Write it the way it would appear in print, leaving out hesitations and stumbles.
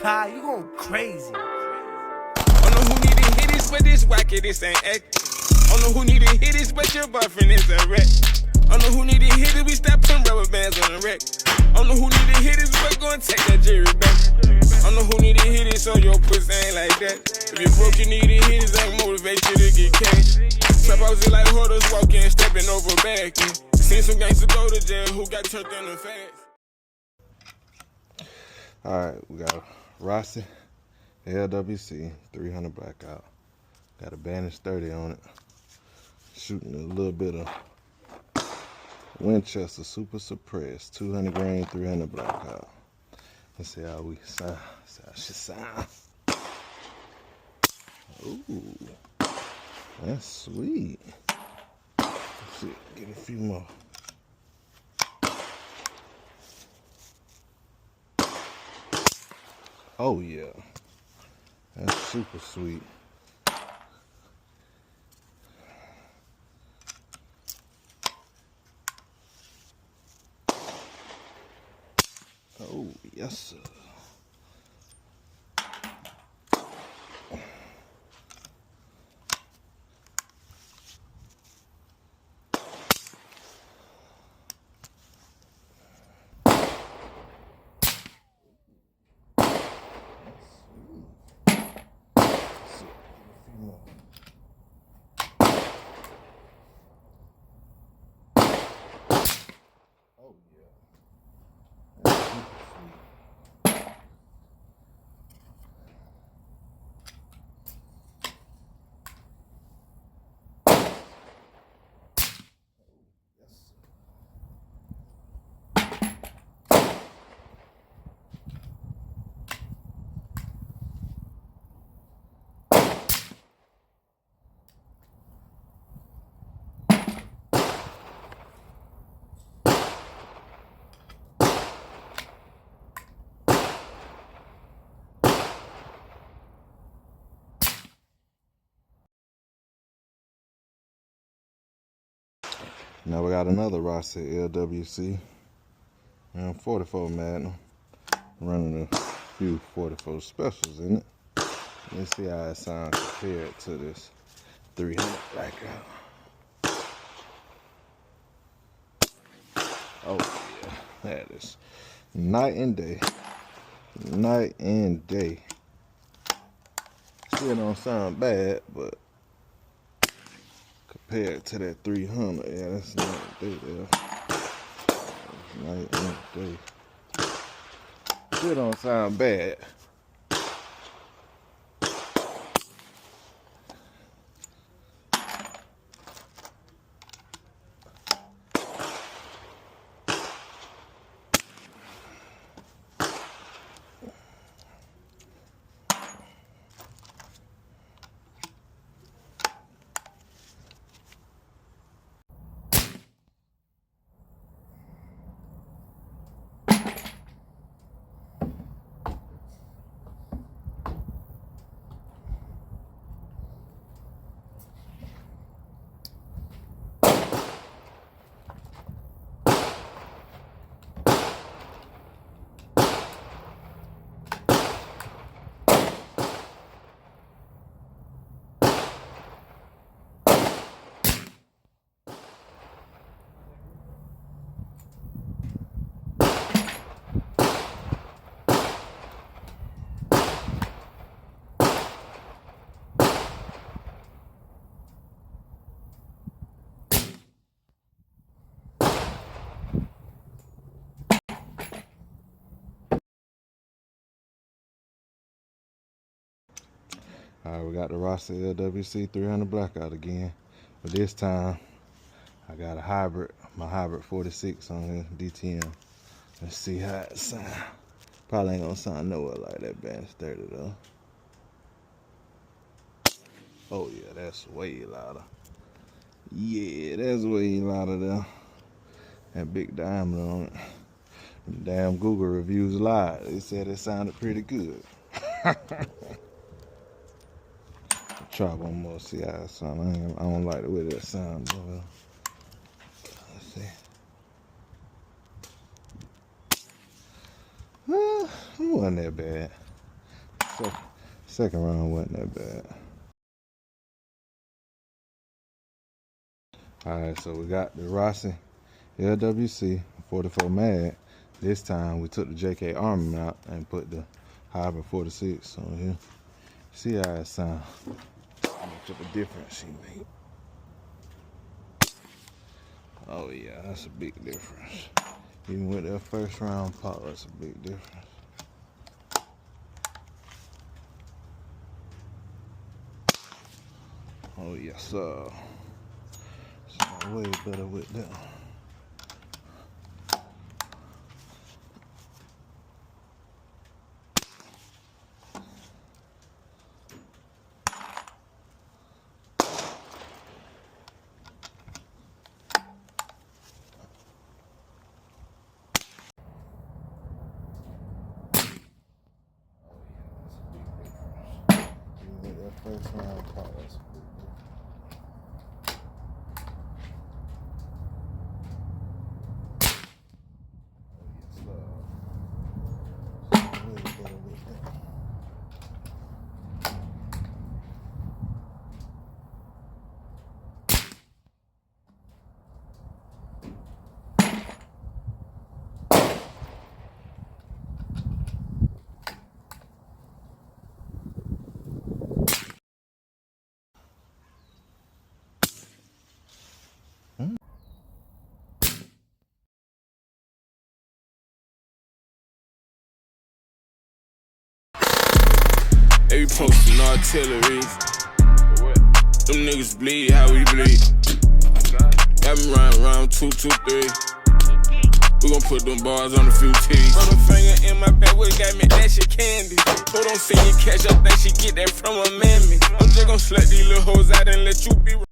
Kai, you going crazy. Don't know who need to hit this, but this wacky, this ain't act. Don't know who need to hit this, but your boyfriend is a wreck. Don't know who need to hit it, we stop putting rubber bands on the wreck. Don't know who need to hit this, but go and take that jury back. Don't know who need to hit it, so your pussy ain't like that. If you broke, you need to hit it, that motivate you to get cash. Trap houses like hoarders walking, stepping over back. Seen some gangsters go to jail who got turned in the fast. Alright, we got Rossi, LWC, 300 blackout. Got a Banish 30 on it. Shooting a little bit of Winchester Super Suppressed, 200 grain, 300 blackout. Let's see how we sound. See how she sound. Ooh, that's sweet. Let's see, get a few more. Oh yeah, that's super sweet. Oh yes sir. Oh yeah. That's super sweet. Yes, sir. Now we got another Rossi LWC. 44 Magnum. Running a few 44 specials in it. Let's see how it sounds compared to this 300 blackout. Oh yeah, that is night and day. Night and day. Still don't sound bad, but compared to that 300, yeah, that's night and day there. Night and day. Still don't sound bad. Alright, we got the Rossi LWC 300 blackout again. But this time, I got a hybrid, my hybrid 46 on here, DTM. Let's see how it sounds. Probably ain't gonna sound nowhere like that Banish 30 though. Oh yeah, that's way louder. Yeah, that's way louder there. That big diameter on it. Damn Google reviews lied. They said it sounded pretty good. Try one more, see how it sounds. I don't like the way that sounds. Let's see. It wasn't that bad. Second round wasn't that bad. Alright, so we got the Rossi LWC 44 Mag. This time we took the JK Armament out and put the Hybrid 46 on here. See how it sounds. How much of a difference she made. Oh yeah, that's a big difference. Even with that first round pop, that's a big difference. Oh yes, sir. It's way better with that. First round pop, that's a big They be posting artillery. Them niggas bleed how we bleed. Got me round 2, 2, 3. We gon' put them bars on a few T's. Put a finger in my back, what got me that shit candy. Hold on, see you catch up, think she get that from a mammy. I'm just gon' slut these little hoes out and let you be.